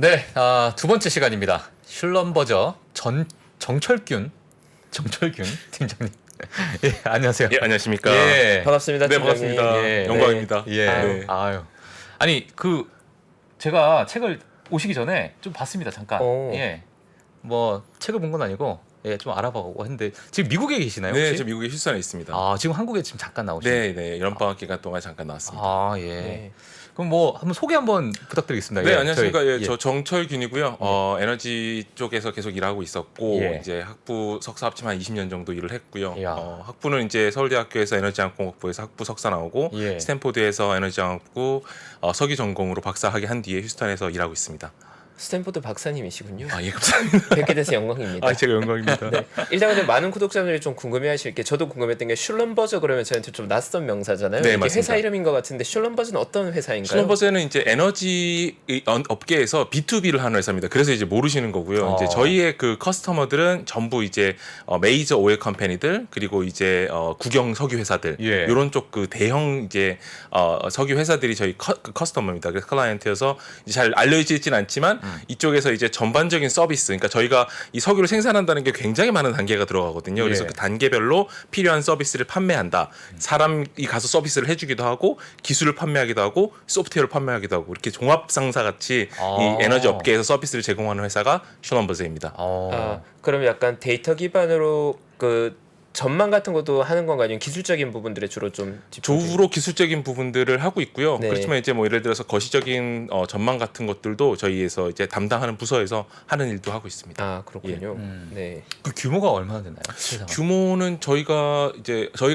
네, 두 번째 시간입니다. 슐럼버저 정철균 팀장님. 예, 안녕하세요. 예, 안녕하십니까. 예, 반갑습니다. 네, 팀장님. 반갑습니다. 예, 영광입니다. 예, 네. 아유. 아니 제가 책을 오시기 전에 좀 봤습니다. 잠깐. 오. 예, 뭐 책을 본 건 아니고 예, 좀 알아보고 했는데 지금 미국에 계시나요? 네, 혹시? 저 미국에 휴산에 있습니다. 지금 한국에 지금 잠깐 나오신. 네, 네. 여름방학 기간 동안 잠깐 나왔습니다. 예. 네. 그럼 뭐 한번 소개 한번 부탁드리겠습니다. 네, 예, 안녕하십니까. 저희, 예, 저 정철균이고요. 에너지 쪽에서 계속 일하고 있었고 예. 이제 학부 석사 합치면 한 20년 정도 일을 했고요. 이야. 학부는 이제 서울대학교에서 에너지항공학부에서 학부 석사 나오고 예. 스탠포드에서 에너지항공학부 석유 전공으로 박사학위 한 뒤에 휴스턴에서 일하고 있습니다. 스탠포드 박사님이시군요. 아, 예, 감사합니다. 뵙게 돼서 영광입니다. 아, 제가 영광입니다. 네. 일단 근데 많은 구독자분들이 좀 궁금해하실 게 저도 궁금했던 게 슐럼버저 그러면 저한테 좀 낯선 명사잖아요. 네, 이게 맞습니다. 회사 이름인 것 같은데 슐럼버저는 어떤 회사인가요? 슐럼버저는 이제 에너지 업계에서 B2B를 하는 회사입니다. 그래서 이제 모르시는 거고요. 이제 저희의 그 커스터머들은 전부 이제 메이저 오일 컴퍼니들 그리고 이제 국영 석유 회사들 예. 이런 쪽 그 대형 이제 석유 회사들이 저희 커스터머입니다. 그래서 클라이언트여서 이제 잘 알려지진 않지만 이쪽에서 이제 전반적인 서비스, 그러니까 저희가 이 석유를 생산한다는 게 굉장히 많은 단계가 들어가거든요. 그래서 예. 그 단계별로 필요한 서비스를 판매한다. 사람이 가서 서비스를 해주기도 하고 기술을 판매하기도 하고 소프트웨어를 판매하기도 하고 이렇게 종합 상사 같이 이 에너지 업계에서 서비스를 제공하는 회사가 슐럼버저입니다. 그럼 약간 데이터 기반으로 그 전망 같은 것도 하는 건가요? 아니면 기술적인 부분들에 주로 좀 주로 기술적인 부분들을 하고 있고요. 네. 그렇지만 이제 뭐 예를 들어서 거시적인 전망 같은 것들도 저희에서 이제 담당하는 부서에서 하는 일도 하고 있습니다. 아 그렇군요. 예. 네. 그 규모가 얼마나 되나요? 회사가? 규모는 저희가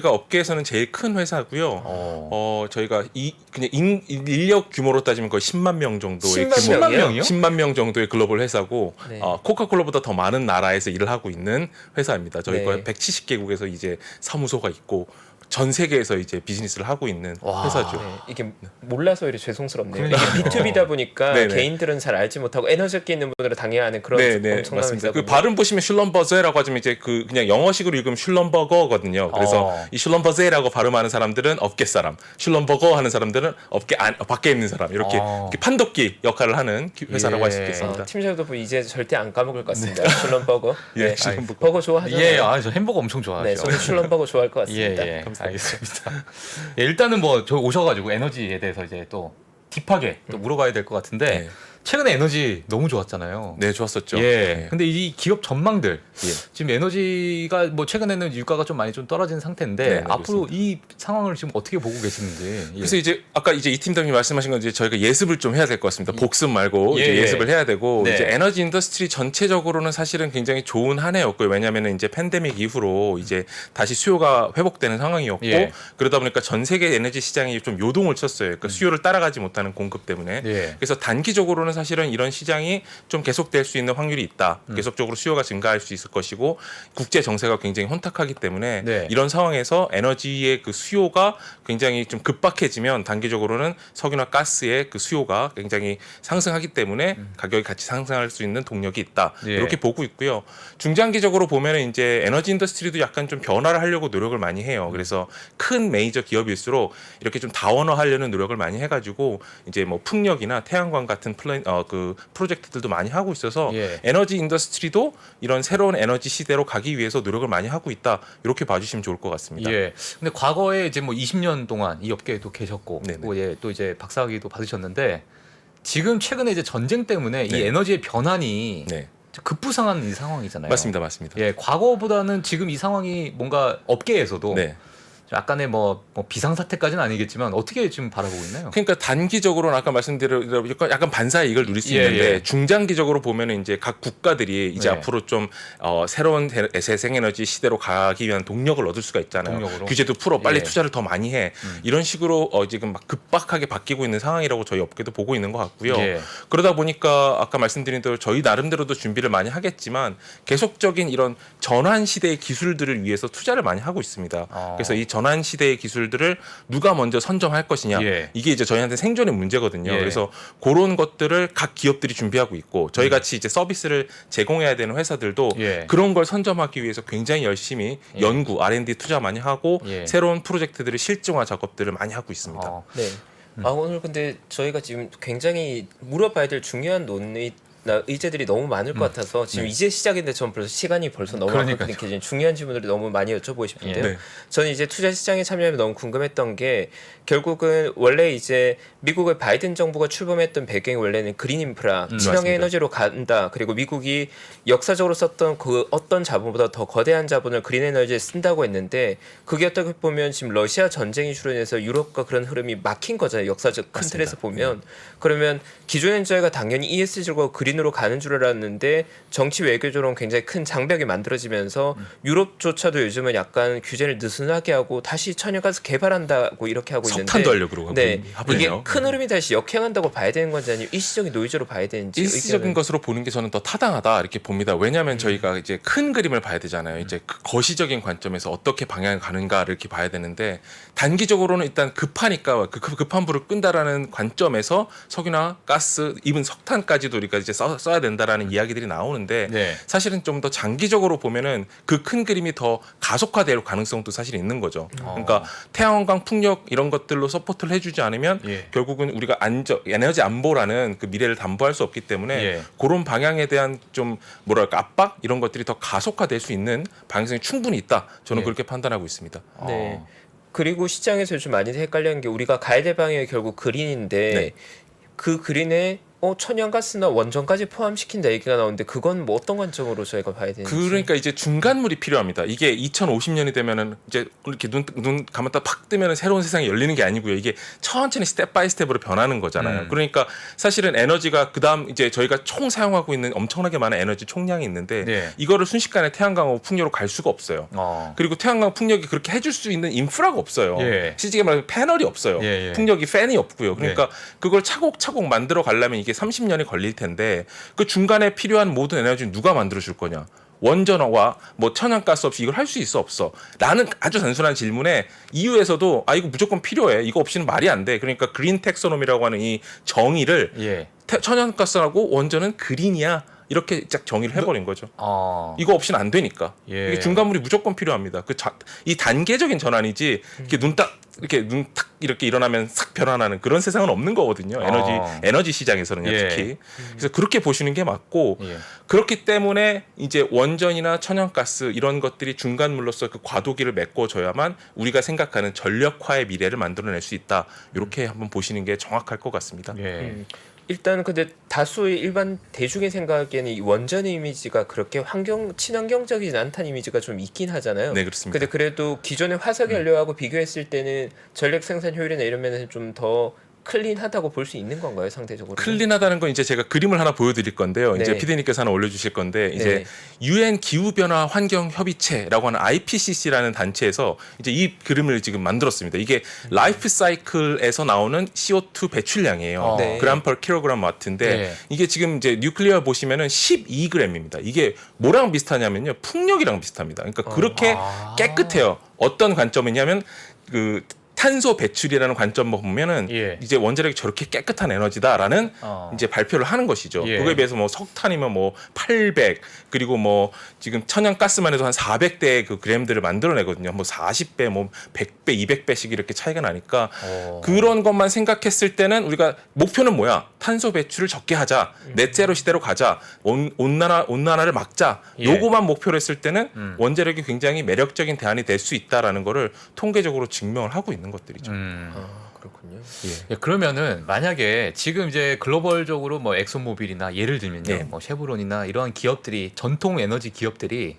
업계에서는 제일 큰 회사고요. 저희가 그냥 인력 규모로 따지면 거의 10만 명 정도의 10만 명이요? 10만 명 정도의 글로벌 회사고 네. 코카콜라보다 더 많은 나라에서 일을 하고 있는 회사입니다. 저희 네. 거의 170개국에서 이제 사무소가 있고 전 세계에서 이제 비즈니스를 하고 있는 와. 회사죠. 네, 이게 몰라서 이래 죄송스럽네요. 그러니까요. 이게 B2B다 보니까 네네. 개인들은 잘 알지 못하고 에너지 업계에 있는 분들은 당연히 아는 그런 네, 엄청난 맞습니다. 그 회사군요. 발음 보시면 슐럼버저라고 하지만 이제 그 그냥 영어식으로 읽으면 슐럼버거거든요. 그래서 이 슐럼버저라고 발음하는 사람들은 업계 사람, 슐럼버거 하는 사람들은 업계 밖에 있는 사람 이렇게 판독기 역할을 하는 회사라고 할 수 있겠습니다. 팀장도 이제 절대 안 까먹을 것 같습니다. 슐럼버거. 예, 네. 슐럼버거. 버거 좋아하잖아요. 예, 저 햄버거 엄청 좋아하죠. 네, 저는 슐럼버거 좋아할 것 같습니다. 예, 알겠습니다. 예, 일단은 뭐 저 오셔가지고 에너지에 대해서 이제 또 딥하게 또 물어봐야 될 것 같은데 네. 최근에 에너지 너무 좋았잖아요. 네, 좋았었죠. 예. 네. 근데 이 기업 전망들 예. 지금 에너지가 뭐 최근에는 유가가 좀 많이 좀 떨어진 상태인데 네, 앞으로 이 상황을 지금 어떻게 보고 계시는지. 그래서 이제 아까 이제 이 팀장님이 말씀하신 건 이제 저희가 예습을 좀 해야 될 것 같습니다. 복습 말고 예, 이제 예. 예습을 해야 되고 네. 이제 에너지 인더스트리 전체적으로는 사실은 굉장히 좋은 한 해였고요. 왜냐하면은 이제 팬데믹 이후로 이제 다시 수요가 회복되는 상황이었고 예. 그러다 보니까 전 세계 에너지 시장이 좀 요동을 쳤어요. 그러니까 수요를 따라가지 못하는 공급 때문에. 예. 그래서 단기적으로는 사실은 이런 시장이 좀 계속될 수 있는 확률이 있다. 계속적으로 수요가 증가할 수 있을 것이고 국제 정세가 굉장히 혼탁하기 때문에 네. 이런 상황에서 에너지의 그 수요가 굉장히 좀 급박해지면 단기적으로는 석유나 가스의 그 수요가 굉장히 상승하기 때문에 가격이 같이 상승할 수 있는 동력이 있다. 예. 이렇게 보고 있고요. 중장기적으로 보면은 이제 에너지 인더스트리도 약간 좀 변화를 하려고 노력을 많이 해요. 그래서 큰 메이저 기업일수록 이렇게 좀 다원화하려는 노력을 많이 해가지고 이제 뭐 풍력이나 태양광 같은 그 프로젝트들도 많이 하고 있어서 예. 에너지 인더스트리도 이런 새로운 에너지 시대로 가기 위해서 노력을 많이 하고 있다. 이렇게 봐주시면 좋을 것 같습니다. 예. 근데 과거에 이제 뭐 20년 동안 이 업계에도 계셨고 네네. 또, 또 이제 박사학위도 받으셨는데 지금 최근에 이제 전쟁 때문에 네. 이 에너지의 변환이 네, 급부상한 이 상황이잖아요. 맞습니다, 맞습니다. 예, 과거보다는 지금 이 상황이 뭔가 업계에서도 네. 약간의 뭐 비상사태까지는 아니겠지만 어떻게 지금 바라보고 있나요? 그러니까 단기적으로는 아까 말씀드린 약간 반사의 이익을 누릴 수 예, 있는데 예. 중장기적으로 보면은 이제 각 국가들이 이제 네. 앞으로 좀 새로운 재생에너지 시대로 가기 위한 동력을 얻을 수가 있잖아요. 동력으로? 규제도 풀어 빨리 예. 투자를 더 많이 해. 이런 식으로 지금 막 급박하게 바뀌고 있는 상황이라고 저희 업계도 보고 있는 것 같고요. 예. 그러다 보니까 아까 말씀드린 대로 저희 나름대로도 준비를 많이 하겠지만 계속적인 이런 전환 시대의 기술들을 위해서 투자를 많이 하고 있습니다. 그래서 이 전환 시대의 기술들을 누가 먼저 선점할 것이냐 예. 이게 이제 저희한테 생존의 문제거든요. 예. 그래서 그런 것들을 각 기업들이 준비하고 있고 저희 같이 이제 서비스를 제공해야 되는 회사들도 예. 그런 걸 선점하기 위해서 굉장히 열심히 예. 연구 R&D 투자 많이 하고 예. 새로운 프로젝트들의 실증화 작업들을 많이 하고 있습니다. 네. 오늘 근데 저희가 지금 굉장히 물어봐야 될 중요한 의제들이 너무 많을 것 같아서 지금 이제 시작인데 전 벌써 시간이 벌써 너무 그러니까요. 아깝게 중요한 질문들을 너무 많이 여쭤보고 싶은데요. 네. 저는 이제 투자 시장에 참여하면 너무 궁금했던 게 결국은 원래 이제 미국의 바이든 정부가 출범했던 배경이 원래는 그린 인프라, 친환경 맞습니다. 에너지로 간다. 그리고 미국이 역사적으로 썼던 그 어떤 자본보다 더 거대한 자본을 그린 에너지에 쓴다고 했는데 그게 어떻게 보면 지금 러시아 전쟁이 출현해서 유럽과 그런 흐름이 막힌 거잖아요. 역사적 큰 틀에서 보면. 그러면 기존의 저희가 당연히 ESG고 그린으로 가는 줄 알았는데 정치 외교적으로 굉장히 큰 장벽이 만들어지면서 유럽조차도 요즘은 약간 규제를 느슨하게 하고 다시 천연가스 개발한다고 이렇게 하고 있는데 석탄도 하려고 그러고 네, 하네요. 이게 큰 흐름이 다시 역행한다고 봐야 되는 건지 아니면 일시적인 노이즈로 봐야 되는지 일시적인 것으로 보는 게 저는 더 타당하다 이렇게 봅니다. 왜냐하면 저희가 이제 큰 그림을 봐야 되잖아요. 이제 그 거시적인 관점에서 어떻게 방향을 가는가를 이렇게 봐야 되는데 단기적으로는 일단 급하니까 그 급한 불을 끈다라는 관점에서 석유나 가스, 이븐 석탄까지도 우리가 이제 써야 된다라는 이야기들이 나오는데 네. 사실은 좀 더 장기적으로 보면은 그 큰 그림이 더 가속화될 가능성도 사실 있는 거죠. 그러니까 태양광, 풍력 이런 것들로 서포트를 해주지 않으면 예. 결국은 우리가 에너지 안보라는 그 미래를 담보할 수 없기 때문에 예. 그런 방향에 대한 좀 뭐랄까 압박 이런 것들이 더 가속화될 수 있는 방향성이 충분히 있다. 저는 예. 그렇게 판단하고 있습니다. 네. 그리고 시장에서 요즘 많이 헷갈리는 게 우리가 가야 될 방향이 결국 그린인데 네. 그 그린에 천연가스나 원전까지 포함시킨다 얘기가 나오는데 그건 뭐 어떤 관점으로 저희가 봐야 되는지. 그러니까 이제 중간물이 필요합니다. 이게 2050년이 되면은 이제 이렇게 눈 감았다 팍 뜨면은 새로운 세상이 열리는 게 아니고요. 이게 천천히 스텝 바이 스텝으로 변하는 거잖아요. 그러니까 사실은 에너지가 그다음 이제 저희가 총 사용하고 있는 엄청나게 많은 에너지 총량이 있는데 네. 이거를 순식간에 태양광하고 풍력으로 갈 수가 없어요. 그리고 태양광 풍력이 그렇게 해줄 수 있는 인프라가 없어요. 예. 실제 말하면 패널이 없어요. 예, 예. 풍력이 팬이 없고요. 그러니까 그걸 차곡차곡 만들어 가려면 이게 30년이 걸릴 텐데 그 중간에 필요한 모든 에너지는 누가 만들어 줄 거냐? 원전과 뭐 천연가스 없이 이걸 할 수 있어 없어? 라는 아주 단순한 질문에 EU에서도 이거 무조건 필요해. 이거 없이는 말이 안 돼. 그러니까 그린 텍소노미라고 하는 이 정의를 예. 천연가스하고 원전은 그린이야. 이렇게 딱 정의를 해버린 거죠. 이거 없이는 안 되니까. 예. 이게 중간물이 무조건 필요합니다. 이 단계적인 전환이지 이렇게 눈 탁 이렇게 일어나면 싹 변화나는 그런 세상은 없는 거거든요. 에너지 시장에서는요, 예. 특히. 그래서 그렇게 보시는 게 맞고 예. 그렇기 때문에 이제 원전이나 천연가스 이런 것들이 중간물로서 그 과도기를 메꿔줘야만 우리가 생각하는 전력화의 미래를 만들어낼 수 있다. 이렇게 한번 보시는 게 정확할 것 같습니다. 예. 일단 근데 다수의 일반 대중의 생각에는 이 원전의 이미지가 그렇게 친환경적이진 않다는 이미지가 좀 있긴 하잖아요. 네, 그렇습니다. 근데 그래도 기존의 화석 연료하고 비교했을 때는 전력 생산 효율이나 이런 면에서 좀 더 클린하다고 볼 수 있는 건가요, 상대적으로? 클린하다는 건 이제 제가 그림을 하나 보여드릴 건데요. 이제 네. PD님께서 하나 올려주실 건데 이제 네. UN 기후변화 환경 협의체라고 하는 IPCC라는 단체에서 이제 이 그림을 지금 만들었습니다. 이게 라이프 사이클에서 나오는 CO2 배출량이에요. 네. 그램 per 킬로그램 와트인데 네. 이게 지금 이제 뉴클리어 보시면은 12g입니다. 이게 뭐랑 비슷하냐면요, 풍력이랑 비슷합니다. 그러니까 그렇게 깨끗해요. 어떤 관점이냐면 그 탄소 배출이라는 관점만 보면은 예. 이제 원자력이 저렇게 깨끗한 에너지다라는 이제 발표를 하는 것이죠. 예. 그거에 비해서 뭐 석탄이면 뭐 800 그리고 뭐 지금 천연가스만 해도 한 400대 그 그램들을 만들어내거든요. 뭐 40배, 뭐 100배, 200배씩 이렇게 차이가 나니까 그런 것만 생각했을 때는 우리가 목표는 뭐야? 탄소 배출을 적게 하자, 넷제로 시대로 가자, 온난화를 막자. 예. 요거만 목표로 했을 때는 원자력이 굉장히 매력적인 대안이 될 수 있다라는 거를 통계적으로 증명을 하고 있는 것들이죠. 그렇군요. 예, 그러면은 만약에 지금 이제 글로벌적으로 뭐 엑소모빌이나 예를 들면요, 네. 뭐 쉐브론이나 이런 기업들이 전통 에너지 기업들이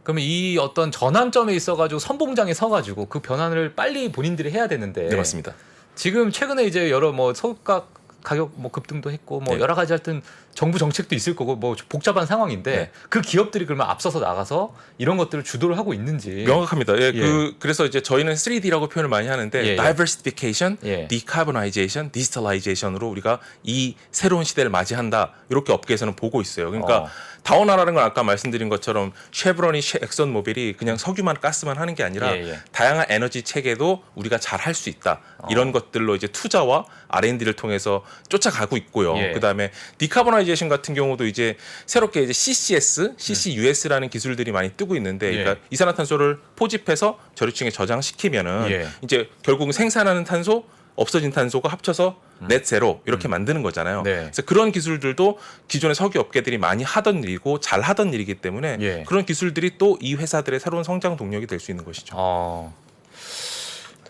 그러면 이 어떤 전환점에 있어가지고 선봉장에 서가지고 그 변환을 빨리 본인들이 해야 되는데 네, 맞습니다. 지금 최근에 이제 여러 뭐 석가 가격 뭐 급등도 했고 뭐 네. 여러 가지 하여튼 정부 정책도 있을 거고 뭐 복잡한 상황인데 네. 그 기업들이 그러면 앞서서 나가서 이런 것들을 주도를 하고 있는지. 명확합니다. 예, 예. 그래서 이제 저희는 3D라고 표현을 많이 하는데 예, 예. diversification, 예. decarbonization, digitalization으로 우리가 이 새로운 시대를 맞이한다. 이렇게 업계에서는 보고 있어요. 그러니까 다원화라는 건 아까 말씀드린 것처럼 쉐브론이 엑선모빌이 그냥 석유만 가스만 하는 게 아니라 예, 예. 다양한 에너지 체계도 우리가 잘 할 수 있다. 이런 것들로 이제 투자와 R&D를 통해서 쫓아가고 있고요. 예. 그다음에 디카보나이제이션 같은 경우도 이제 새롭게 이제 CCS, CCUS라는 기술들이 많이 뜨고 있는데, 예. 그러니까 이산화탄소를 포집해서 저류층에 저장시키면은 예. 이제 결국 생산하는 탄소 없어진 탄소가 합쳐서 넷 제로 이렇게 만드는 거잖아요. 네. 그래서 그런 기술들도 기존의 석유 업계들이 많이 하던 일이고 잘 하던 일이기 때문에 예. 그런 기술들이 또 이 회사들의 새로운 성장 동력이 될 수 있는 것이죠.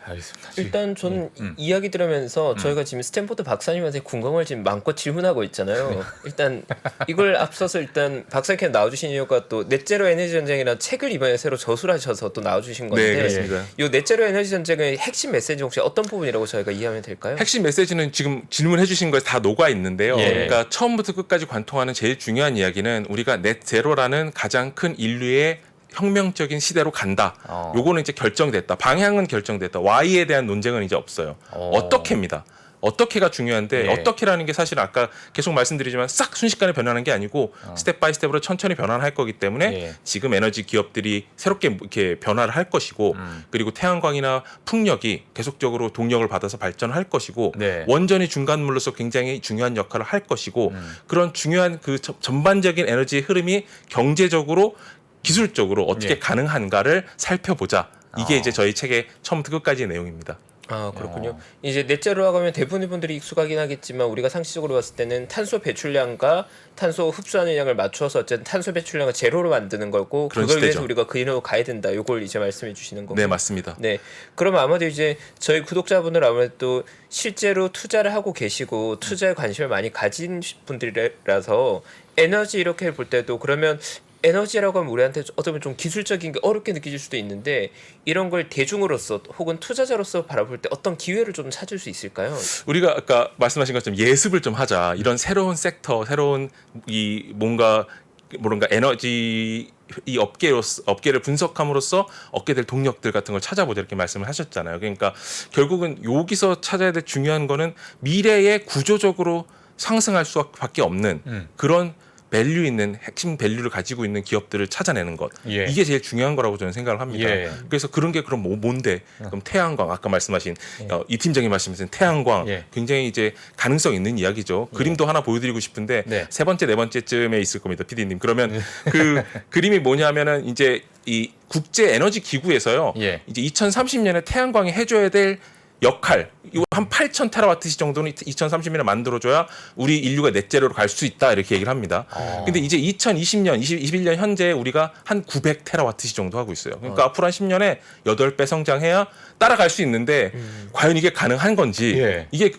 알겠습니다. 일단 저는 이야기 들으면서 저희가 지금 스탠포드 박사님한테 궁금을 지금 마음껏 질문하고 있잖아요. 일단 이걸 앞서서 일단 박사님 나와주신 이유가 또 넷제로 에너지 전쟁이라는 책을 이번에 새로 저술하셔서 또 나와주신 건데 네, 그렇습니다. 이 넷제로 에너지 전쟁의 핵심 메시지 혹시 어떤 부분이라고 저희가 이해하면 될까요? 핵심 메시지는 지금 질문해 주신 거에 다 녹아 있는데요. 예. 그러니까 처음부터 끝까지 관통하는 제일 중요한 이야기는 우리가 넷 제로라는 가장 큰 인류의 혁명적인 시대로 간다. 요거는 이제 결정됐다. 방향은 결정됐다. Y에 대한 논쟁은 이제 없어요. 어떻게입니다. 어떻게가 중요한데 예. 어떻게라는 게 사실 아까 계속 말씀드리지만 싹 순식간에 변하는 게 아니고 스텝 바이 스텝으로 천천히 변화를 할 거기 때문에 예. 지금 에너지 기업들이 새롭게 이렇게 변화를 할 것이고 그리고 태양광이나 풍력이 계속적으로 동력을 받아서 발전할 것이고 네. 원전이 중간물로서 굉장히 중요한 역할을 할 것이고 그런 중요한 그 전반적인 에너지 흐름이 경제적으로 기술적으로 어떻게 예. 가능한가를 살펴보자. 이게 이제 저희 책의 처음부터 끝까지의 내용입니다. 아 그렇군요. 이제 넷제로라고 하면 대부분의 분들이 익숙하긴 하겠지만 우리가 상식적으로 봤을 때는 탄소 배출량과 탄소 흡수하는 양을 맞춰서 어쨌든 탄소 배출량을 제로로 만드는 거고 그런 그걸 위해서 시대죠. 우리가 그 일로 가야 된다. 요걸 이제 말씀해 주시는 거고. 네, 맞습니다. 네. 그럼 아마도 이제 저희 구독자분들 아무래도 실제로 투자를 하고 계시고 투자에 관심을 많이 가진 분들이라서 에너지 이렇게 볼 때도 그러면 에너지라고 하면 우리한테 어떻게 보면 좀 기술적인 게 어렵게 느껴질 수도 있는데 이런 걸 대중으로서 혹은 투자자로서 바라볼 때 어떤 기회를 좀 찾을 수 있을까요? 우리가 아까 말씀하신 것처럼 예습을 좀 하자. 이런 새로운 섹터, 새로운 이 뭔가 에너지 이 업계를 분석함으로써 얻게 될 동력들 같은 걸 찾아보자 이렇게 말씀을 하셨잖아요. 그러니까 결국은 여기서 찾아야 될 중요한 거는 미래에 구조적으로 상승할 수밖에 없는 그런 밸류 있는 핵심 밸류를 가지고 있는 기업들을 찾아내는 것. 예. 이게 제일 중요한 거라고 저는 생각을 합니다. 예. 그래서 그런 게 그럼 뭔데? 그럼 태양광 아까 말씀하신 이 팀장님 말씀하신 태양광 예. 굉장히 이제 가능성 있는 이야기죠. 그림도 하나 보여드리고 싶은데 네. 세 번째 네 번째쯤에 있을 겁니다, PD님. 그러면 그 그림이 뭐냐면은 이제 이 국제 에너지 기구에서요. 예. 이제 2030년에 태양광이 해줘야 될 역할 이거 한 8,000 테라와트 정도는 2030년에 만들어줘야 우리 인류가 넷제로로 갈 수 있다 이렇게 얘기를 합니다. 근데 이제 2020년, 21년 현재 우리가 한 900 테라와트 정도 하고 있어요. 그러니까 앞으로 한 10년에 8배 성장해야 따라갈 수 있는데 과연 이게 가능한 건지 예. 이게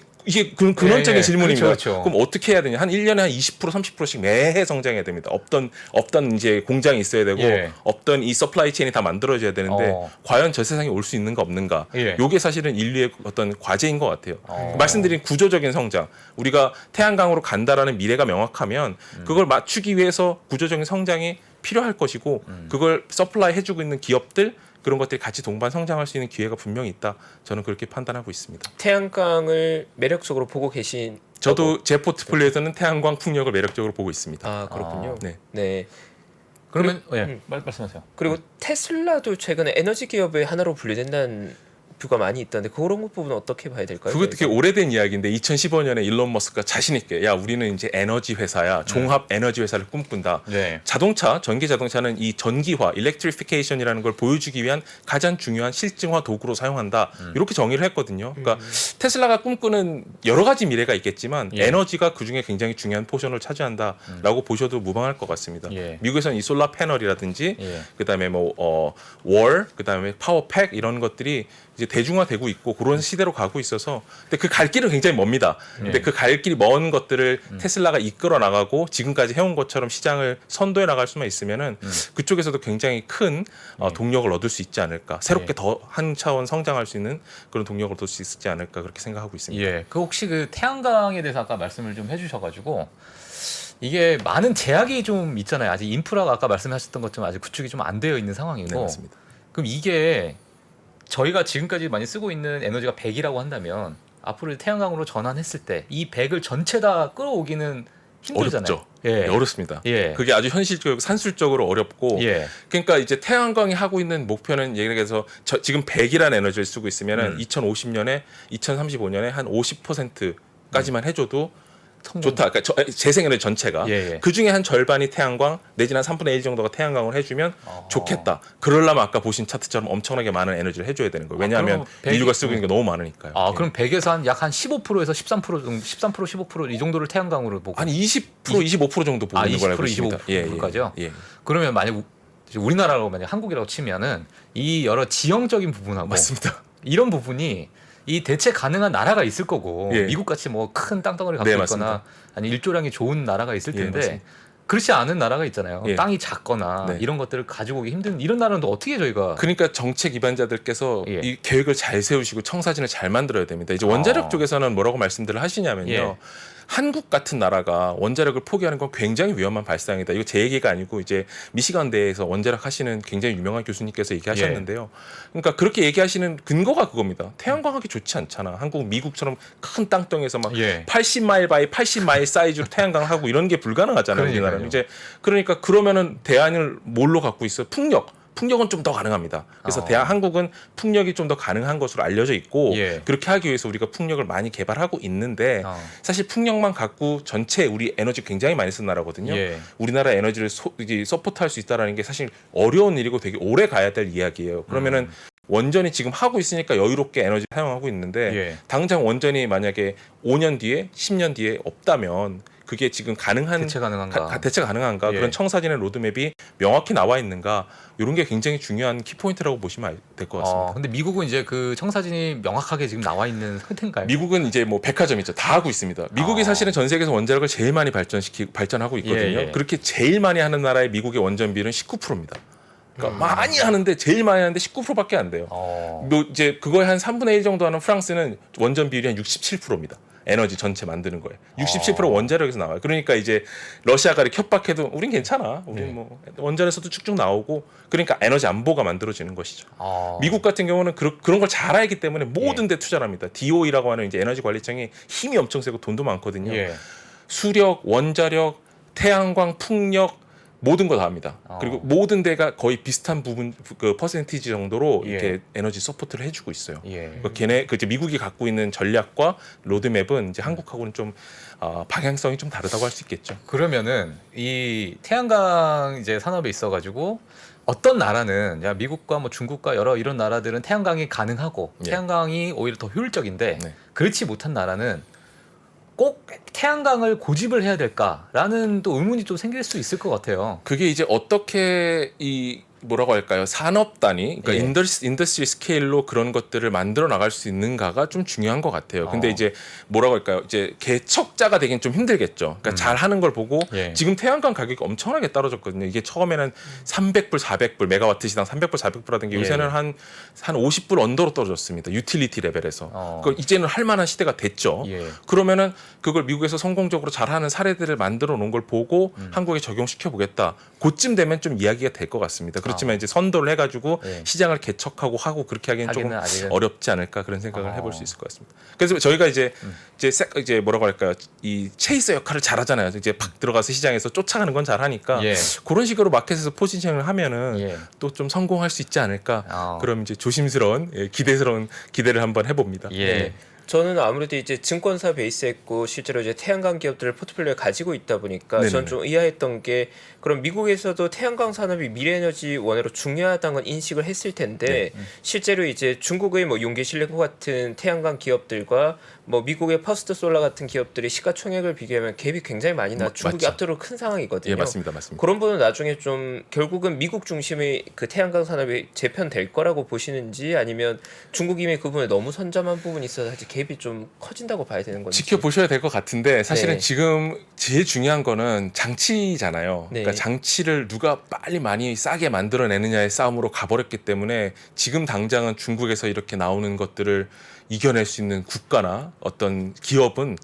근원적인 예, 예. 질문입니다. 그렇죠. 그럼 어떻게 해야 되냐? 한 1년에 한 20% 30%씩 매해 성장해야 됩니다. 없던 이제 공장이 있어야 되고 예. 없던 이 서플라이 체인이 다 만들어져야 되는데 과연 저 세상에 올 수 있는가 없는가? 예. 요게 사실은 인류의 어떤 과제인 것 같아요. 말씀드린 구조적인 성장. 우리가 태양광으로 간다라는 미래가 명확하면 그걸 맞추기 위해서 구조적인 성장이 필요할 것이고 그걸 서플라이 해주고 있는 기업들 그런 것들이 같이 동반 성장할 수 있는 기회가 분명히 있다. 저는 그렇게 판단하고 있습니다. 태양광을 매력적으로 보고 계신 저도 제 포트폴리오에서는 태양광 풍력을 매력적으로 보고 있습니다. 아 그렇군요. 네. 네. 그러면 말씀하세요. 그리고 테슬라도 최근에 에너지 기업의 하나로 분류된다는 뷰가 많이 있던데 그런 부분은 어떻게 봐야 될까요? 그것도 되게 오래된 이야기인데 2015년에 일론 머스크가 자신 있게 야 우리는 이제 에너지 회사야 종합 에너지 회사를 꿈꾼다. 네. 자동차 전기 자동차는 이 전기화 일렉트리피케이션이라는 걸 보여주기 위한 가장 중요한 실증화 도구로 사용한다. 이렇게 정의를 했거든요. 그러니까 테슬라가 꿈꾸는 여러 가지 미래가 있겠지만 예. 에너지가 그중에 굉장히 중요한 포션을 차지한다라고 보셔도 무방할 것 같습니다. 예. 미국에서는 이 솔라 패널이라든지 예. 그다음에 월 그다음에 파워팩 이런 것들이 이제 대중화되고 있고 그런 시대로 가고 있어서 근데 그 갈 길은 굉장히 멉니다. 근데 그 갈 길이 먼 것들을 테슬라가 이끌어 나가고 지금까지 해온 것처럼 시장을 선도해 나갈 수만 있으면은 그쪽에서도 굉장히 큰 동력을 얻을 수 있지 않을까. 새롭게 더 한 차원 성장할 수 있는 그런 동력을 얻을 수 있지 않을까 그렇게 생각하고 있습니다. 예. 그 혹시 그 태양광에 대해서 아까 말씀을 좀 해주셔가지고 이게 많은 제약이 좀 있잖아요. 아직 인프라가 아까 말씀하셨던 것처럼 아직 구축이 좀 안 되어 있는 상황이고. 네, 맞습니다. 그럼 이게 저희가 지금까지 많이 쓰고 있는 에너지가 100이라고 한다면 앞으로 태양광으로 전환했을 때 이 100을 전체 다 끌어오기는 힘들잖아요. 어렵죠. 예. 네, 어렵습니다. 예. 그게 아주 현실적이고 산술적으로 어렵고 예. 그러니까 이제 태양광이 하고 있는 목표는 예를 들어서 지금 100이라는 에너지를 쓰고 있으면은 2050년에 2035년에 한 50%까지만 해줘도 좋다. 그러니까 재생에너지 전체가 예, 예. 그 중에 한 절반이 태양광 내지는 한 3분의 1 정도가 태양광을 해주면 좋겠다. 그러려면 아까 보신 차트처럼 엄청나게 많은 에너지를 해줘야 되는 거예요. 왜냐하면 그럼 인류가 쓰고 있는 게 너무 많으니까요. 아, 예. 그럼 100에서 한 약 한 15%에서 13% 정도, 13% 15%이 정도를 태양광으로 보고. 한 20% 25% 정도 보고 있는 걸 알고 20% 있습니다. 25%까지요? 예. 그러면 만약 우리나라로 만약 한국이라고 치면은 이 여러 지형적인 부분하고 맞습니다. 이런 부분이 이 대체 가능한 나라가 있을 거고 예. 미국 같이 뭐 큰 땅덩어리 갖고 네, 있거나 맞습니다. 아니 일조량이 좋은 나라가 있을 예, 텐데 맞습니다. 그렇지 않은 나라가 있잖아요. 예. 땅이 작거나 네. 이런 것들을 가지고 오기 힘든 이런 나라는 또 어떻게 저희가 그러니까 정책 기반자들께서 예. 이 계획을 잘 세우시고 청사진을 잘 만들어야 됩니다. 이제 원자력 쪽에서는 뭐라고 말씀들을 하시냐면요. 예. 한국 같은 나라가 원자력을 포기하는 건 굉장히 위험한 발상이다. 이거 제 얘기가 아니고 이제 미시간대에서 원자력 하시는 굉장히 유명한 교수님께서 얘기하셨는데요. 그러니까 그렇게 얘기하시는 근거가 그겁니다. 태양광하기 좋지 않잖아. 한국, 미국처럼 큰 땅덩이에서 막 예. 80마일 바이 80마일 사이즈로 태양광을 하고 이런 게 불가능하잖아요. 그러니까요. 우리나라는 이제 그러니까 그러면은 대안을 뭘로 갖고 있어요? 풍력은 좀 더 가능합니다. 그래서 한국은 풍력이 좀 더 가능한 것으로 알려져 있고 예. 그렇게 하기 위해서 우리가 풍력을 많이 개발하고 있는데 사실 풍력만 갖고 전체 우리 에너지 굉장히 많이 쓰는 나라거든요. 예. 우리나라 에너지를 이제 서포트할 수 있다라는 게 사실 어려운 일이고 되게 오래 가야 될 이야기예요. 그러면은 원전이 지금 하고 있으니까 여유롭게 에너지 사용하고 있는데 예. 당장 원전이 만약에 5년 뒤에 10년 뒤에 없다면 그게 지금 가능한 대체 가능한가? 대체가 가능한가? 예. 그런 청사진의 로드맵이 명확히 나와 있는가? 이런 게 굉장히 중요한 키포인트라고 보시면 될 것 같습니다. 근데 미국은 이제 그 청사진이 명확하게 지금 나와 있는 상태인가요? 미국은 이제 뭐 백화점이죠. 다 하고 있습니다. 미국이 사실은 전 세계에서 원자력을 제일 많이 발전하고 있거든요. 예, 예. 그렇게 제일 많이 하는 나라의 미국의 원전 비율은 19%입니다. 그러니까 많이 하는데 제일 많이 하는데 19%밖에 안 돼요. 뭐 이제 그거의 한 3분의 1 정도 하는 프랑스는 원전 비율이 한 67%입니다. 에너지 전체 만드는 거예요. 67% 원자력에서 나와요. 그러니까 이제 러시아가 이렇게 협박해도 우린 괜찮아. 우린 뭐 원전에서도 쭉쭉 나오고 그러니까 에너지 안보가 만들어지는 것이죠. 미국 같은 경우는 그런 걸 잘 알기 때문에 모든 데 투자를 합니다. DOE라고 하는 이제 에너지 관리청이 힘이 엄청 세고 돈도 많거든요. 예. 수력, 원자력, 태양광, 풍력 모든 거 다 합니다. 그리고 모든 데가 거의 비슷한 부분 그 퍼센티지 정도로 예. 이렇게 에너지 서포트를 해주고 있어요. 예. 그 이제 미국이 갖고 있는 전략과 로드맵은 이제 한국하고는 좀 방향성이 좀 다르다고 할 수 있겠죠. 그러면은 이 태양광 이제 산업에 있어가지고 어떤 나라는 야 미국과 뭐 중국과 여러 이런 나라들은 태양광이 가능하고 예. 태양광이 오히려 더 효율적인데 네. 그렇지 못한 나라는 꼭 태양광을 고집을 해야 될까라는 또 의문이 좀 생길 수 있을 것 같아요. 그게 이제 어떻게 이 뭐라고 할까요? 산업 단위, 그러니까 예. 인더스트리 스케일로 그런 것들을 만들어 나갈 수 있는가가 좀 중요한 것 같아요. 근데 어. 이제 뭐라고 할까요? 이제 개척자가 되긴 좀 힘들겠죠. 그러니까 잘 하는 걸 보고 예. 지금 태양광 가격이 엄청나게 떨어졌거든요. 이게 처음에는 300불, 400불 메가와트 시당 300불, 400불 하던 게 예. 요새는 한 50불 언더로 떨어졌습니다. 유틸리티 레벨에서. 그 이제는 할 만한 시대가 됐죠. 예. 그러면은 그걸 미국에서 성공적으로 잘하는 사례들을 만들어 놓은 걸 보고 한국에 적용시켜 보겠다. 그쯤 되면 좀 이야기가 될 것 같습니다. 그렇지만 이제 선도를 해가지고 예. 시장을 개척하고 하고 그렇게 하기는 조금 하기는 아직은. 어렵지 않을까 그런 생각을 해볼 수 있을 것 같습니다. 그래서 저희가 이제 뭐라고 할까요? 이 체이서 역할을 잘하잖아요. 이제 팍 들어가서 시장에서 쫓아가는 건 잘하니까 예. 그런 식으로 마켓에서 포지션을 하면은 예. 또 좀 성공할 수 있지 않을까. 그럼 이제 조심스러운 기대스러운 기대를 한번 해봅니다. 예. 네. 저는 아무래도 이제 증권사 베이스했고 실제로 이제 태양광 기업들을 포트폴리오에 가지고 있다 보니까 네네네. 저는 좀 의아했던 게 그럼 미국에서도 태양광 산업이 미래에너지 원으로 중요하다는 건 인식을 했을 텐데 실제로 이제 중국의 뭐 용기실레코 같은 태양광 기업들과 뭐 미국의 퍼스트 솔라 같은 기업들이 시가총액을 비교하면 갭이 굉장히 많이 나 중국이 맞죠. 압도로 큰 상황이거든요. 예, 맞습니다. 그런 부분은 나중에 좀 결국은 미국 중심의 그 태양광 산업이 재편될 거라고 보시는지 아니면 중국 이미 그 부분에 너무 선점한 부분이 있어서 아직 갭이 좀 커진다고 봐야 되는 건지. 지켜보셔야 될 것 같은데 사실은 네. 지금 제일 중요한 거는 장치잖아요. 네. 그러니까 장치를 누가 빨리 많이 싸게 만들어내느냐의 싸움으로 가버렸기 때문에 지금 당장은 중국에서 이렇게 나오는 것들을 이겨낼 수 있는 국가나 어떤 기업은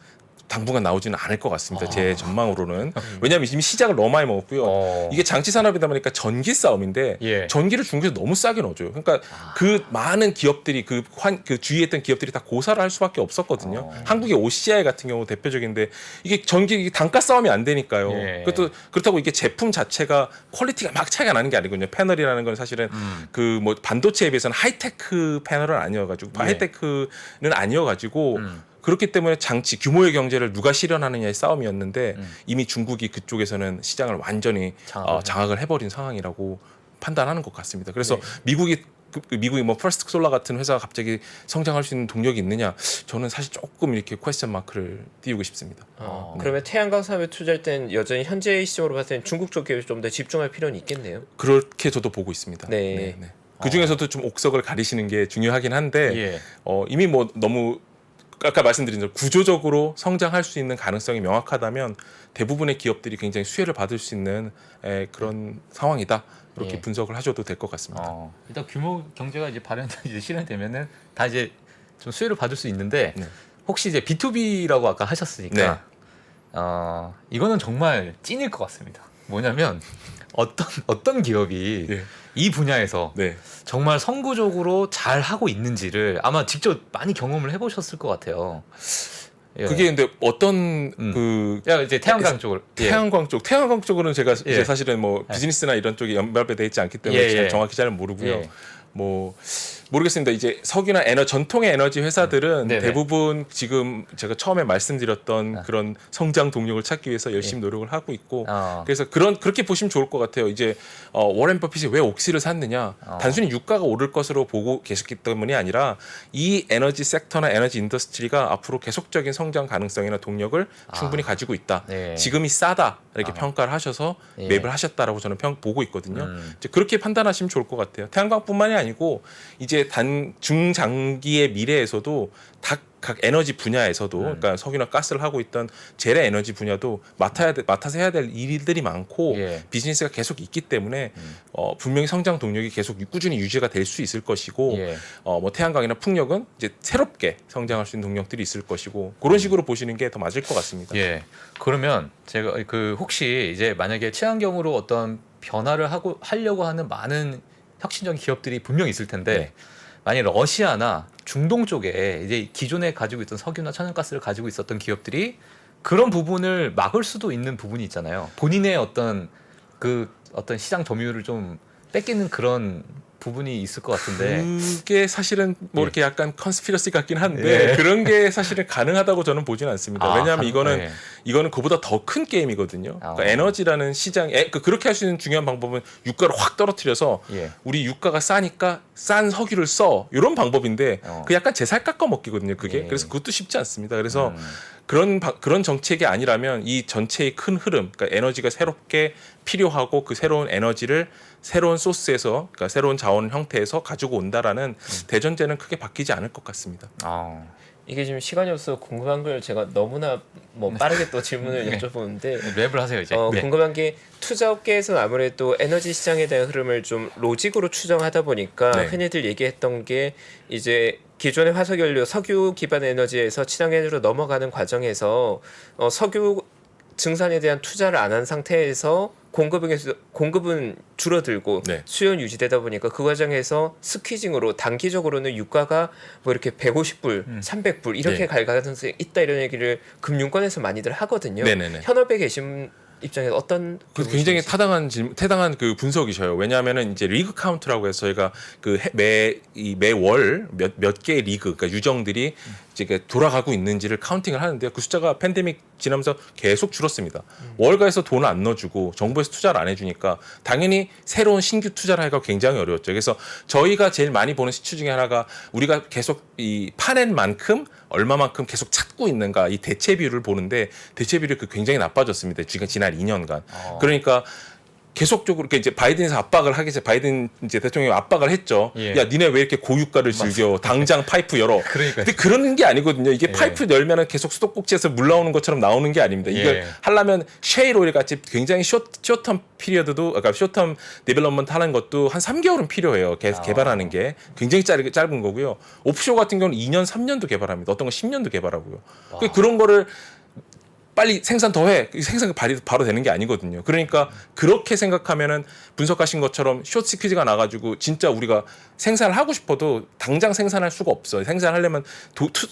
당분간 나오지는 않을 것 같습니다. 제 전망으로는. 왜냐하면 이미 시작을 너무 많이 먹었고요. 이게 장치 산업이다 보니까 전기 싸움인데 예. 전기를 중국에서 너무 싸게 넣어줘요. 그러니까 그 많은 기업들이 그 주위에 있던 기업들이 다 고사를 할 수밖에 없었거든요. 한국의 OCI 같은 경우 대표적인데 이게 전기 단가 싸움이 안 되니까요. 예. 그렇다고 이게 제품 자체가 퀄리티가 막 차이가 나는 게 아니거든요. 패널이라는 건 사실은 그 뭐 반도체에 비해서는 하이테크 패널은 아니어가지고 예. 하이테크는 아니어가지고 그렇기 때문에 장치 규모의 경제를 누가 실현하느냐의 싸움이었는데 음. 이미 중국이 그쪽에서는 시장을 완전히 장악을 해버린 상황이라고 판단하는 것 같습니다. 그래서 네. 미국이 뭐 퍼스트 솔라 같은 회사가 갑자기 성장할 수 있는 동력이 있느냐? 저는 사실 조금 이렇게 퀘스천 마크를 띄우고 싶습니다. 그러면 태양광 사업에 투자할 때는 여전히 현재의 시점으로 봤을 때는 중국 쪽에 좀 더 집중할 필요는 있겠네요. 그렇게 저도 보고 있습니다. 네. 그 중에서도 좀 옥석을 가리시는 게 중요하긴 한데 예. 이미 뭐 너무 아까 말씀드린 대로 구조적으로 성장할 수 있는 가능성이 명확하다면 대부분의 기업들이 굉장히 수혜를 받을 수 있는 그런 상황이다. 이렇게 예. 분석을 하셔도 될 것 같습니다. 일단 규모 경제가 이제 이제 실현되면은 다 이제 좀 수혜를 받을 수 있는데 네. 혹시 이제 B2B라고 아까 하셨으니까 이거는 정말 찐일 것 같습니다. 뭐냐면 어떤 기업이 네. 이 분야에서 네. 정말 선구적으로 잘 하고 있는지를 아마 직접 많이 경험을 해보셨을 것 같아요. 예. 그게 근데 어떤 그 이제 태양광 쪽을 태양광 쪽으로는 제가 예. 이제 사실은 뭐 비즈니스나 이런 쪽이 연결돼 있지 않기 때문에 예, 예. 정확히 잘 모르고요. 예. 뭐 모르겠습니다. 이제 석유나 전통의 에너지 회사들은 네네. 대부분 지금 제가 처음에 말씀드렸던 그런 성장 동력을 찾기 위해서 열심히 노력을 하고 있고 그래서 그렇게 보시면 좋을 것 같아요. 이제 워렌 버핏이 왜 옥시를 샀느냐? 단순히 유가가 오를 것으로 보고 계셨기 때문이 아니라 이 에너지 섹터나 에너지 인더스트리가 앞으로 계속적인 성장 가능성이나 동력을 충분히 가지고 있다. 네. 지금이 싸다 이렇게 평가를 하셔서 예. 매입을 하셨다라고 저는 보고 있거든요. 이제 그렇게 판단하시면 좋을 것 같아요. 태양광뿐만이 아니고 이제 중장기의 미래에서도 각 에너지 분야에서도 그러니까 석유나 가스를 하고 있던 재래 에너지 분야도 맡아서 해야 될 일들이 많고 예. 비즈니스가 계속 있기 때문에 분명히 성장 동력이 계속 꾸준히 유지가 될 수 있을 것이고 예. 뭐 태양광이나 풍력은 이제 새롭게 성장할 수 있는 동력들이 있을 것이고 그런 식으로 보시는 게 더 맞을 것 같습니다. 예. 그러면 제가 혹시 이제 만약에 친환경으로 어떤 변화를 하려고 하는 많은 혁신적인 기업들이 분명 있을 텐데 네. 만약 러시아나 중동 쪽에 이제 기존에 가지고 있던 석유나 천연가스를 가지고 있었던 기업들이 그런 부분을 막을 수도 있는 부분이 있잖아요. 본인의 어떤 시장 점유율을 좀 뺏기는 그런 부분이 있을 것 같은데. 그게 사실은 뭐 예. 이렇게 약간 컨스피러시 같긴 한데 예. 그런 게 사실은 가능하다고 저는 보지는 않습니다. 왜냐하면 이거는 그보다 더 큰 게임이거든요. 그러니까 에너지라는 시장에 그렇게 할 수 있는 중요한 방법은 유가를 확 떨어뜨려서 예. 우리 유가가 싸니까 싼 석유를 써 이런 방법인데 그 약간 제살 깎아 먹기거든요. 그게 예. 그래서 그것도 쉽지 않습니다. 그래서 그런 정책이 아니라면 이 전체의 큰 흐름, 그러니까 에너지가 새롭게 필요하고 그 새로운 에너지를 새로운 소스에서, 그러니까 새로운 자원 형태에서 가지고 온다라는 대전제는 크게 바뀌지 않을 것 같습니다. 이게 지금 시간이 없어서 궁금한 걸 제가 너무나 뭐 빠르게 또 질문을 여쭤보는데 랩을 하세요 이제. 궁금한 게 투자업계에서는 아무래도 에너지 시장에 대한 흐름을 좀 로직으로 추정하다 보니까 네. 흔히들 얘기했던 게 이제 기존의 화석연료 석유 기반 에너지에서 친환경으로 넘어가는 과정에서 석유 증산에 대한 투자를 안 한 상태에서 공급은 줄어들고 네. 수요는 유지되다 보니까 그 과정에서 스퀴징으로 단기적으로는 유가가 뭐 이렇게 150불, 300불 이렇게 네. 갈 가능성이 있다 이런 얘기를 금융권에서 많이들 하거든요. 네네네. 현업에 계신 입장에서 어떤 굉장히 타당한 그 분석이셔요. 왜냐하면은 이제 리그 카운트라고 해서 저희가 그 매월 몇 개의 리그, 그러니까 유정들이 이제 돌아가고 있는지를 카운팅을 하는데요. 그 숫자가 팬데믹 지나면서 계속 줄었습니다. 월가에서 돈을 안 넣어주고 정부에서 투자를 안 해주니까 당연히 새로운 신규 투자를 하기가 굉장히 어려웠죠. 그래서 저희가 제일 많이 보는 시추 중에 하나가 우리가 계속 이 파낸 만큼 얼마만큼 계속 찾고 있는가 이 대체 비율을 보는데 대체 비율이 굉장히 나빠졌습니다. 지난 2년간. 그러니까 계속적으로 이제 바이든에서 바이든 이제 대통령이 압박을 했죠. 예. 야, 니네 왜 이렇게 고유가를 즐겨? 당장 파이프 열어. 그러니까. 근데 그런 게 아니거든요. 이게 예. 파이프 열면은 계속 수도꼭지에서 물 나오는 것처럼 나오는 게 아닙니다. 이걸 예. 하려면 쉐일 오일 같이 굉장히 쇼텀 피리어드도, 그러니까 쇼텀 디벨롭먼트 하는 것도 한 3개월은 필요해요. 개발하는 게 굉장히 짧은 거고요. 오프쇼 같은 경우는 2년, 3년도 개발합니다. 어떤 건 10년도 개발하고요. 그런 거를 빨리 생산 더해. 생산 바로 되는 게 아니거든요. 그러니까 그렇게 생각하면은 분석하신 것처럼 숏 스퀴즈가 나가지고 진짜 우리가 생산을 하고 싶어도 당장 생산할 수가 없어요. 생산하려면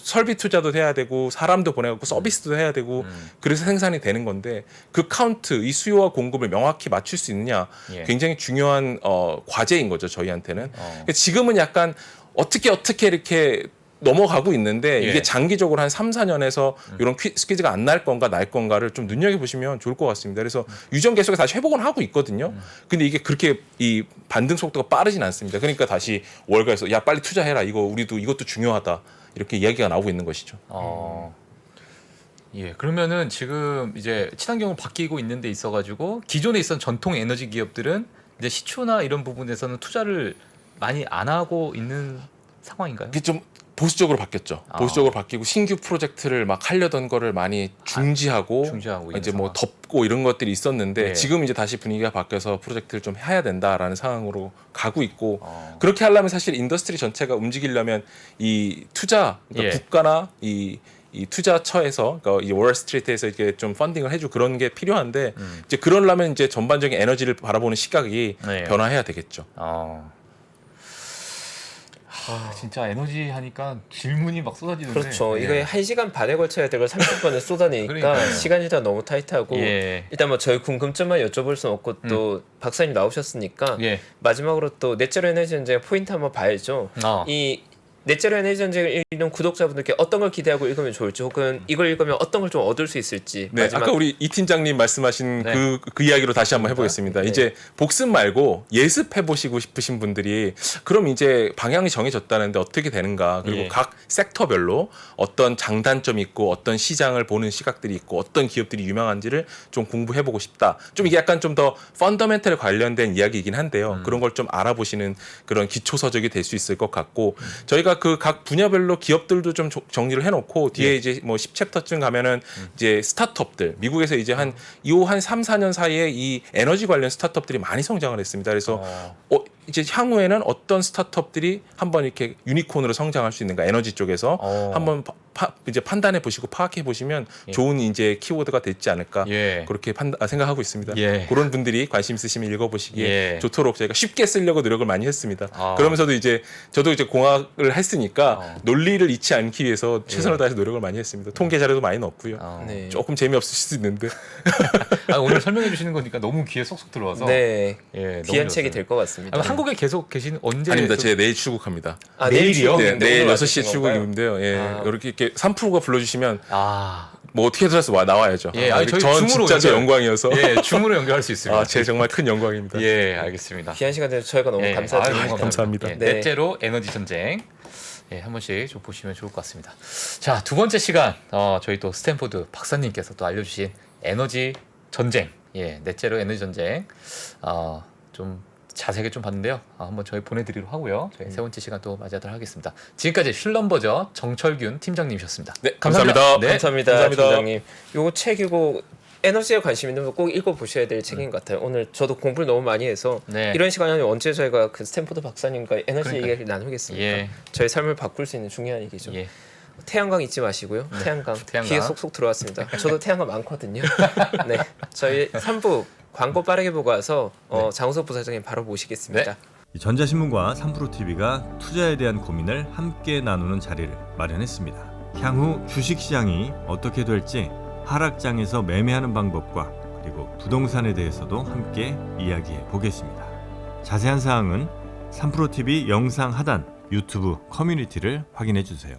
설비 투자도 해야 되고 사람도 보내고 서비스도 해야 되고 그래서 생산이 되는 건데 그 카운트, 이 수요와 공급을 명확히 맞출 수 있느냐 예. 굉장히 중요한 과제인 거죠. 저희한테는. 그러니까 지금은 약간 어떻게 이렇게 넘어가고 있는데 예. 이게 장기적으로 한 3, 4년에서 이런 스퀴즈가 안 날 건가 날 건가를 좀 눈여겨보시면 좋을 것 같습니다. 그래서 유전 계속해서 다시 회복은 하고 있거든요. 근데 이게 그렇게 이 반등 속도가 빠르진 않습니다. 그러니까 다시 월가에서 야 빨리 투자해라. 이거 우리도 이것도 중요하다. 이렇게 이야기가 나오고 있는 것이죠. 예, 그러면은 지금 이제 친환경으로 바뀌고 있는 데 있어가지고 기존에 있던 전통 에너지 기업들은 이제 시초나 이런 부분에서는 투자를 많이 안 하고 있는 상황인가요? 이게 좀 보수적으로 바뀌었죠. 보수적으로 바뀌고 신규 프로젝트를 막 하려던 거를 많이 중지하고 중지하고 있는 이제 뭐 상황. 덮고 이런 것들이 있었는데 예. 지금 이제 다시 분위기가 바뀌어서 프로젝트를 좀 해야 된다라는 상황으로 가고 있고 그렇게 하려면 사실 인더스트리 전체가 움직이려면 이 투자 그러니까 예. 국가나 이 투자처에서 그러니까 이 월스트리트에서 이렇게 좀 펀딩을 해주고 그런 게 필요한데 이제 그러려면 이제 전반적인 에너지를 바라보는 시각이 네. 변화해야 되겠죠. 진짜 에너지 하니까 질문이 막 쏟아지는데. 그렇죠. 예. 이게 1시간 반에 걸쳐야 될 걸 30분에 쏟아내니까 그러니까요. 시간이 다 너무 타이트하고 예. 일단 뭐 저희 궁금증만 여쭤볼 수는 없고 또 박사님 나오셨으니까 예. 마지막으로 또 넷제로 에너지 전쟁 포인트 한번 봐야죠. 이 넷제로 에너지 전쟁을 읽는 구독자분들께 어떤 걸 기대하고 읽으면 좋을지 혹은 이걸 읽으면 어떤 걸 좀 얻을 수 있을지 네, 마지막 아까 우리 이 팀장님 말씀하신 네. 그 이야기로 다시 한번 해보겠습니다. 네. 이제 복습 말고 예습해 보시고 싶으신 분들이 그럼 이제 방향이 정해졌다는데 어떻게 되는가 그리고 예. 각 섹터별로 어떤 장단점이 있고 어떤 시장을 보는 시각들이 있고 어떤 기업들이 유명한지를 좀 공부해보고 싶다. 좀 이게 약간 좀 더 펀더멘털에 관련된 이야기이긴 한데요. 그런 걸 좀 알아보시는 그런 기초 서적이 될 수 있을 것 같고 저희가 그 각 분야별로 기업들도 좀 정리를 해놓고 뒤에 예. 이제 뭐 10챕터쯤 가면은 이제 스타트업들 미국에서 이제 한 3, 4년 사이에 이 에너지 관련 스타트업들이 많이 성장을 했습니다. 그래서 이제 향후에는 어떤 스타트업들이 한번 이렇게 유니콘으로 성장할 수 있는가 에너지 쪽에서 한번 이제 판단해 보시고 파악해 보시면 좋은 이제 키워드가 됐지 않을까 예. 그렇게 생각하고 있습니다. 예. 그런 분들이 관심 있으시면 읽어보시기에 예. 좋도록 저희가 쉽게 쓰려고 노력을 많이 했습니다. 아. 그러면서도 이제 저도 이제 공학을 했으니까 논리를 잃지 않기 위해서 최선을 다해서 노력을 많이 했습니다. 통계 자료도 많이 넣었고요. 네. 조금 재미없으실 수 있는데 오늘 설명해 주시는 거니까 너무 귀에 쏙쏙 들어와서 네. 예, 귀한 너무 책이 좋았어요. 될 것 같습니다. 한국에 계속 계시는 언제? 아닙니다. 좀- 제가 내일 출국합니다. 내일이요? 네, 내일 오늘 6시에 와주신 건가요? 출국인데요. 예, 아. 이렇게 3프로가 불러주시면 아, 뭐 어떻게든 해서 나와야죠. 예, 아니, 저희 전 줌으로 진짜 제 연결- 영광이어서 예, 줌으로 연결할 수 있습니다. 제 정말 큰 영광입니다. 예, 알겠습니다. 귀한 시간 내서 저희가 너무 예, 감사드립니다. 아유, 감사합니다. 예, 네. 넷째로 에너지 전쟁. 예, 한 번씩 좀 보시면 좋을 것 같습니다. 자, 두 번째 시간 저희 또 스탠포드 박사님께서 또 알려주신 에너지 전쟁. 예, 넷째로 에너지 전쟁. 좀 자세하게 좀 봤는데요. 한번 저희 보내드리도록 하고요. 저희 세 번째 시간 또 맞이하도록 하겠습니다. 지금까지 슐럼버저 정철균 팀장님이셨습니다. 네, 감사합니다. 네, 감사합니다, 감사합니다. 팀장님. 요거 책이고 에너지에 관심 있는 분 꼭 읽어보셔야 될 책인 것 같아요. 오늘 저도 공부를 너무 많이 해서 네. 이런 시간이 언제 저희가 그 스탠포드 박사님과 에너지 그러니까요. 얘기를 나누겠습니까? 예. 저희 삶을 바꿀 수 있는 중요한 얘기죠. 예. 태양광 잊지 마시고요. 태양광 태양광. 귀에 쏙쏙 들어왔습니다. 저도 태양광 많거든요. 네, 저희 3부 광고 빠르게 보고 와서 장우석 부사장님 바로 모시겠습니다. 전자신문과 3프로TV가 투자에 대한 고민을 함께 나누는 자리를 마련했습니다. 향후 주식시장이 어떻게 될지 하락장에서 매매하는 방법과 그리고 부동산에 대해서도 함께 이야기해 보겠습니다. 자세한 사항은 3프로TV 영상 하단 유튜브 커뮤니티를 확인해 주세요.